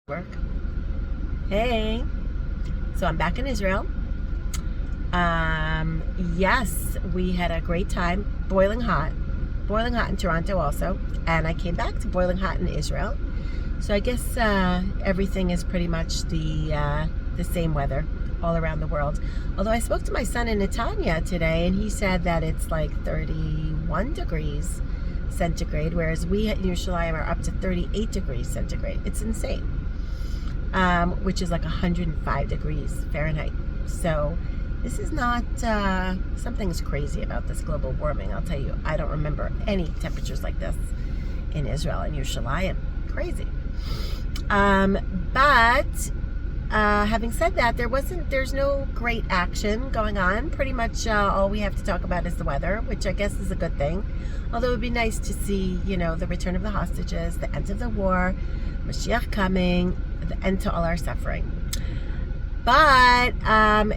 Work. Hey, so I'm back in Israel. Yes, we had a great time, boiling hot in Toronto also, and I came back to boiling hot in Israel. So I guess everything is pretty much the same weather all around the world. Although I spoke to my son in Netanya today, and he said that it's like 31 degrees centigrade, whereas we in Yerushalayim are up to 38 degrees centigrade. It's insane. Which is like 105 degrees Fahrenheit. So this is not, something's crazy about this global warming. I'll tell you, I don't remember any temperatures like this in Israel and Yerushalayim. Crazy. But having said that, there's no great action going on. Pretty much all we have to talk about is the weather, which I guess is a good thing. Although it would be nice to see, the return of the hostages, the end of the war, Mashiach coming, the end to all our suffering. But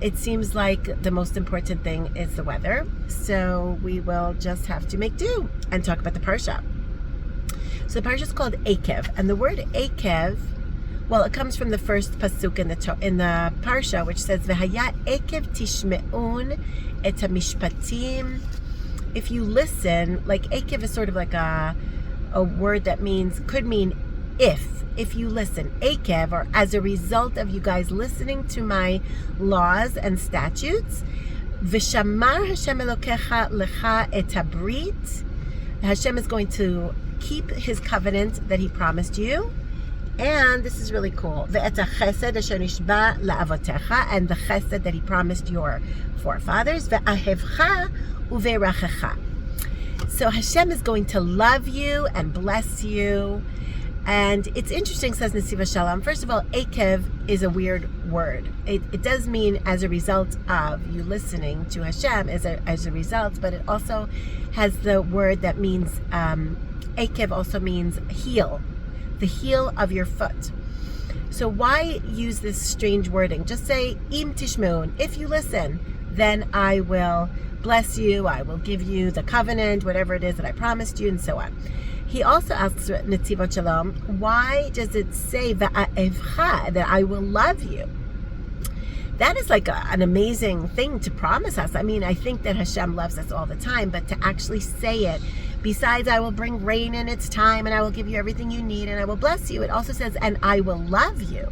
it seems like the most important thing is the weather. So we will just have to make do and talk about the parsha. So the parsha is called Ekev, and the word Ekev, well, it comes from the first pasuk in the parsha, which says V'haya Ekev tishme'un et hamishpatim. If you listen, like Ekev is sort of like a word that could mean if you listen, Ekev, or as a result of you guys listening to my laws and statutes, V'shamar Hashem Elokecha lecha et habrit, Hashem is going to keep his covenant that he promised you. And this is really cool. Ve'et hachesed asher nishba la'avotecha, and the chesed that he promised your forefathers. Ve'ahevcha uve'rachecha. So Hashem is going to love you and bless you. And it's interesting, says Nesiva Shalom. First of all, Ekev is a weird word. It does mean as a result of you listening to Hashem as a result, but it also has the word that means, Ekev also means heel, the heel of your foot. So why use this strange wording? Just say, Im tishmeun, if you listen, then I will bless you, I will give you the covenant, whatever it is that I promised you, and so on. He also asks Netivot Shalom, why does it say Va'avcha, that I will love you? That is like an amazing thing to promise us. I mean, I think that Hashem loves us all the time, but to actually say it, besides I will bring rain in its time, and I will give you everything you need, and I will bless you, it also says, and I will love you.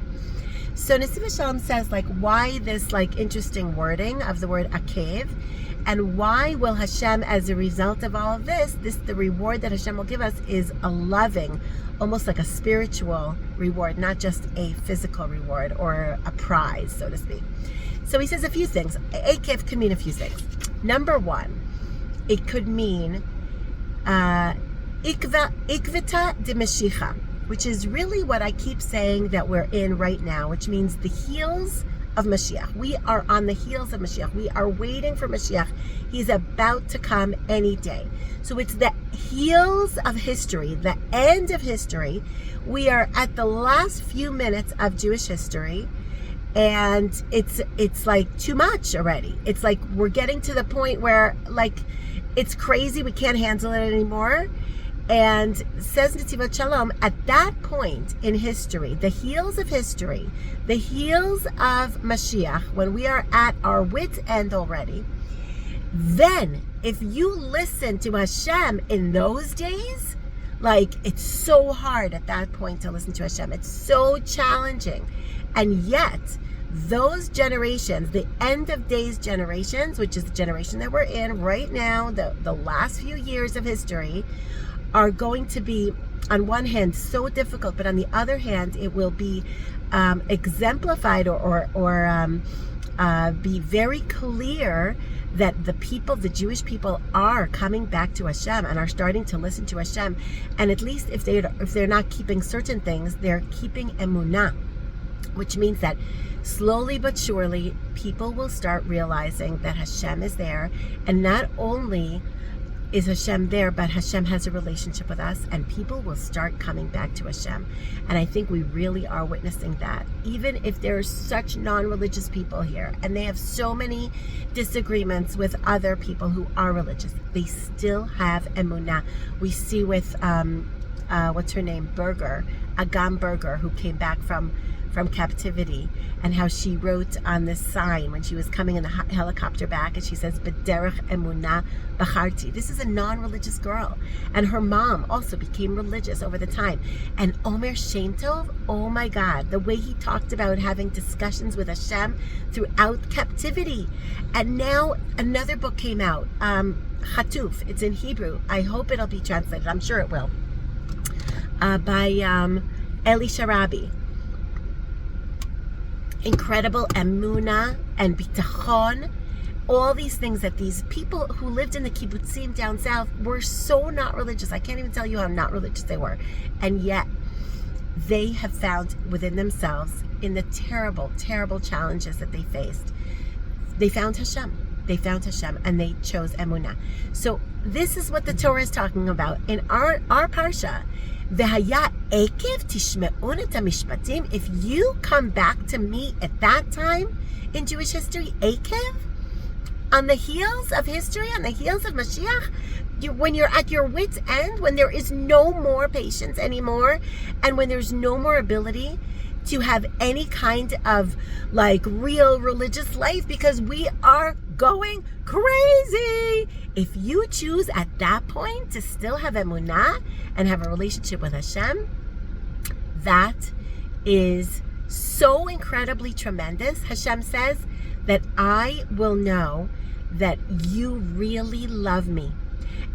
So Nesiva Shalom says, why this interesting wording of the word Ekev? And why will Hashem, as a result of all of this, the reward that Hashem will give us is a loving, almost like a spiritual reward, not just a physical reward or a prize, so to speak. So he says a few things. Ekev could mean a few things. Number one, it could mean ikvita de Mashiach, which is really what I keep saying that we're in right now, which means the heels of Mashiach. We are on the heels of Mashiach. We are waiting for Mashiach. He's about to come any day. So it's the heels of history, the end of history. We are at the last few minutes of Jewish history, and it's like too much already. It's like we're getting to the point where it's crazy. We can't handle it anymore. And says Netivot Shalom, at that point in history, the heels of history, the heels of Mashiach, when we are at our wit's end already, then if you listen to Hashem in those days, it's so hard at that point to listen to Hashem. It's so challenging. And yet, those generations, the end of days generations, which is the generation that we're in right now, the last few years of history, are going to be, on one hand, so difficult, but on the other hand, it will be exemplified or be very clear that the Jewish people are coming back to Hashem and are starting to listen to Hashem. And at least if they're not keeping certain things, they're keeping emunah, which means that slowly but surely, people will start realizing that Hashem is there, and not only is Hashem there, but Hashem has a relationship with us, and people will start coming back to Hashem. And I think we really are witnessing that. Even if there are such non-religious people here, and they have so many disagreements with other people who are religious, they still have emunah. We see with what's her name, Berger, Agam Berger, who came back from captivity, and how she wrote on this sign when she was coming in the helicopter back, and she says, B'derech emunah bacharti. This is a non-religious girl, and her mom also became religious over the time. And Omer Shem Tov, oh my God, the way he talked about having discussions with Hashem throughout captivity. And now another book came out, Chatuf. It's in Hebrew. I hope it'll be translated. I'm sure it will. By Eli Sharabi. Incredible emunah and bitachon, all these things that these people who lived in the kibbutzim down south were so not religious. I can't even tell you how not religious they were. And yet they have found within themselves, in the terrible, terrible challenges that they faced, they found Hashem. They found Hashem, and they chose emunah. So this is what the Torah is talking about in our parsha. V'haya Ekev tishme'un et hamishpatim. If you come back to me at that time in Jewish history, Ekev, on the heels of history, on the heels of Mashiach, when you're at your wit's end, when there is no more patience anymore, and when there's no more ability to have any kind of like real religious life, because we are going crazy. If you choose at that point to still have emunah and have a relationship with Hashem, that is so incredibly tremendous. Hashem says that I will know that you really love me,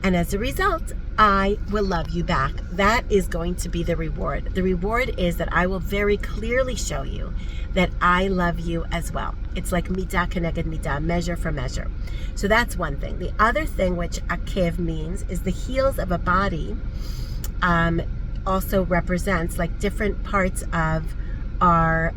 and as a result, I will love you back. That is going to be the reward. The reward is that I will very clearly show you that I love you as well. It's like midah keneged midah, measure for measure. So that's one thing. The other thing, which Ekev means, is the heels of a body also represents like different parts of our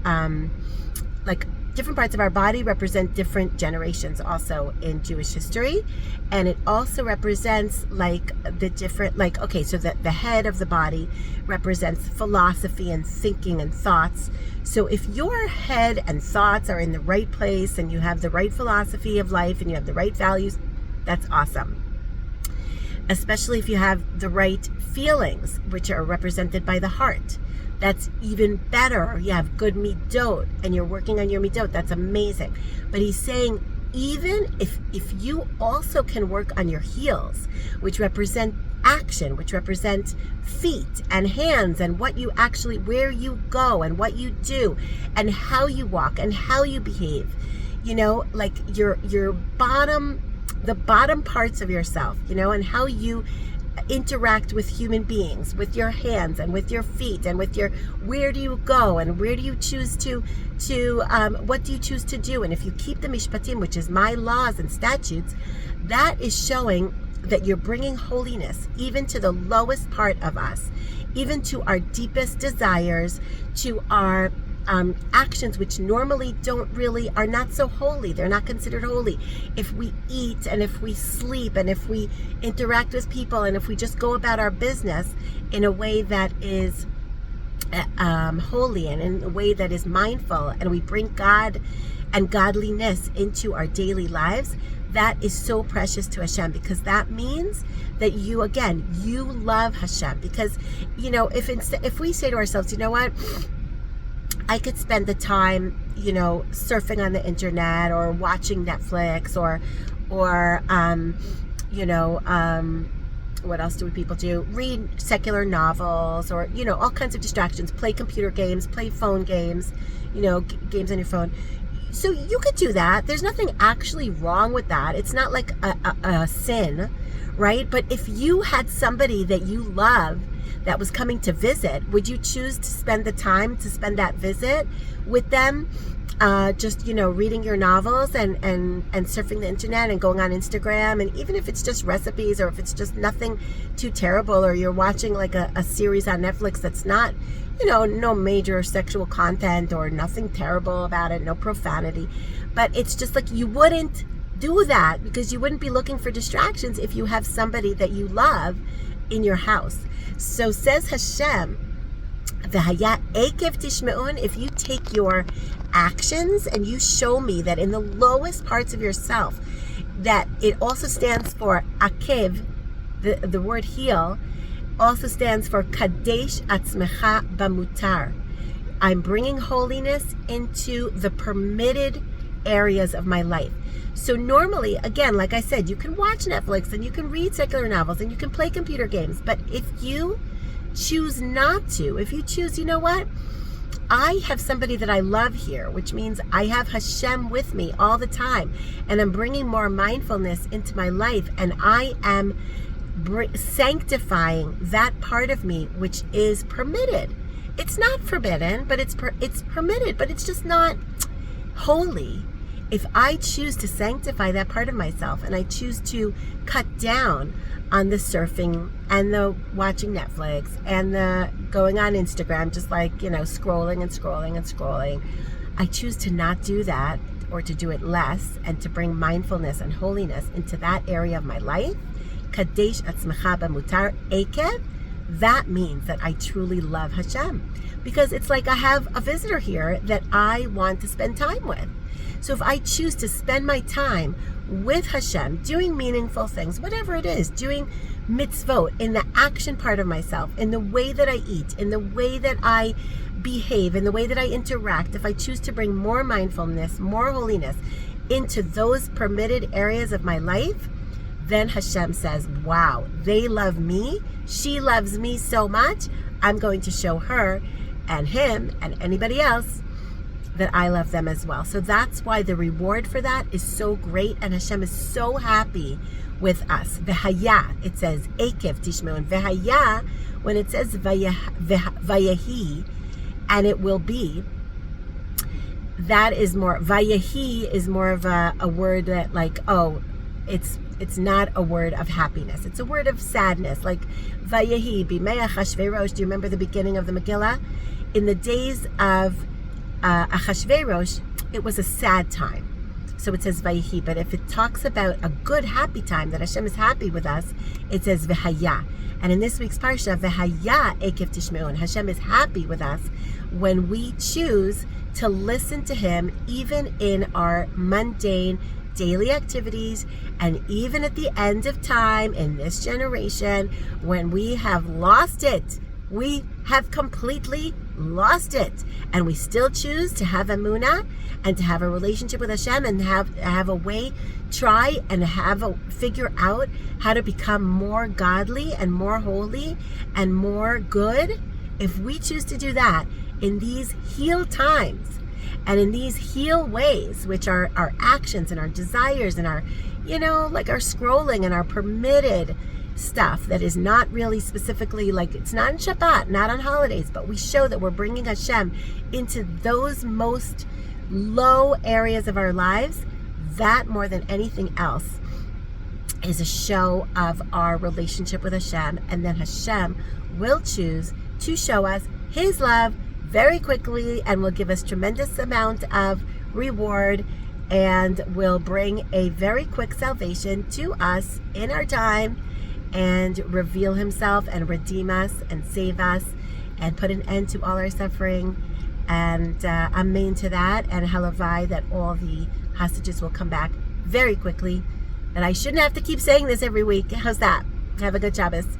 different parts of our body represent different generations also in Jewish history. And it also represents like the different, like, okay, so the head of the body represents philosophy and thinking and thoughts. So if your head and thoughts are in the right place and you have the right philosophy of life and you have the right values, that's awesome. Especially if you have the right feelings, which are represented by the heart. That's even better. You have good midot and you're working on your midot. That's amazing. But he's saying, even if you also can work on your heels, which represent action, which represent feet and hands and what you actually, where you go and what you do and how you walk and how you behave, you know, like your bottom, the bottom parts of yourself, you know, and how you interact with human beings, with your hands and with your feet and with your, where do you go and where do you choose to what do you choose to do? And if you keep the mishpatim, which is my laws and statutes, that is showing that you're bringing holiness even to the lowest part of us, even to our deepest desires, to our actions, which normally are not so holy. They're not considered holy. If we eat and if we sleep and if we interact with people and if we just go about our business in a way that is holy and in a way that is mindful, and we bring God and godliness into our daily lives, that is so precious to Hashem, because that means that you love Hashem. Because, you know, if we say to ourselves, you know what, I could spend the time, you know, surfing on the internet or watching Netflix or what else do people do? Read secular novels or, you know, all kinds of distractions, play computer games, play phone games, you know, games on your phone. So you could do that. There's nothing actually wrong with that. It's not like a sin, right? But if you had somebody that you love that was coming to visit, would you choose to spend the time to spend that visit with them? Just, you know, reading your novels and surfing the internet and going on Instagram, and even if it's just recipes or if it's just nothing too terrible, or you're watching like a series on Netflix that's not, you know, no major sexual content or nothing terrible about it, no profanity, but it's just like you wouldn't do that because you wouldn't be looking for distractions if you have somebody that you love in your house. So says Hashem, V'haya Ekev tishme'un, if you take your actions and you show me that in the lowest parts of yourself, that it also stands for Ekev, the word heel, also stands for Kadesh Atzmecha Bamutar. I'm bringing holiness into the permitted areas of my life. So normally, again, like I said, you can watch Netflix and you can read secular novels and you can play computer games. But if you choose not to, if you choose, you know what? I have somebody that I love here, which means I have Hashem with me all the time. And I'm bringing more mindfulness into my life. And I am sanctifying that part of me, which is permitted. It's not forbidden, but it's permitted, but it's just not holy. If I choose to sanctify that part of myself and I choose to cut down on the surfing and the watching Netflix and the going on Instagram, just like, scrolling and scrolling and scrolling, I choose to not do that, or to do it less, and to bring mindfulness and holiness into that area of my life. Kadesh atzmecha b'mutar Ekev. That means that I truly love Hashem, because it's like I have a visitor here that I want to spend time with. So if I choose to spend my time with Hashem, doing meaningful things, whatever it is, doing mitzvot in the action part of myself, in the way that I eat, in the way that I behave, in the way that I interact, if I choose to bring more mindfulness, more holiness into those permitted areas of my life, then Hashem says, wow, they love me. She loves me so much. I'm going to show her and him and anybody else that I love them as well. So that's why the reward for that is so great, and Hashem is so happy with us. V'haya, it says Ekev tishmeu, and v'haya, when it says vayahi, and it will be, that is more, vayahi is more of a word that like, it's not a word of happiness. It's a word of sadness. Like vayahi b'mei Achashverosh. Do you remember the beginning of the Megillah? In the days of Achashverosh, it was a sad time. So it says vayahi. But if it talks about a good, happy time, that Hashem is happy with us, it says v'haya. And in this week's parsha, v'haya Ekev tishmeu, and Hashem is happy with us when we choose to listen to Him, even in our mundane daily activities, and even at the end of time in this generation, when we have lost it. We have completely lost it, and we still choose to have emunah and to have a relationship with Hashem, and have a way, figure out how to become more godly and more holy and more good. If we choose to do that in these heal times and in these heal ways, which are our actions and our desires and our, like our scrolling and our permitted stuff that is not really specifically, like it's not in Shabbat, not on holidays, but we show that we're bringing Hashem into those most low areas of our lives, that more than anything else is a show of our relationship with Hashem. And then Hashem will choose to show us His love very quickly, and will give us tremendous amount of reward, and will bring a very quick salvation to us in our time, and reveal Himself and redeem us and save us and put an end to all our suffering. And amen to that, and halavai, that all the hostages will come back very quickly. And I shouldn't have to keep saying this every week. How's that? Have a good Shabbos.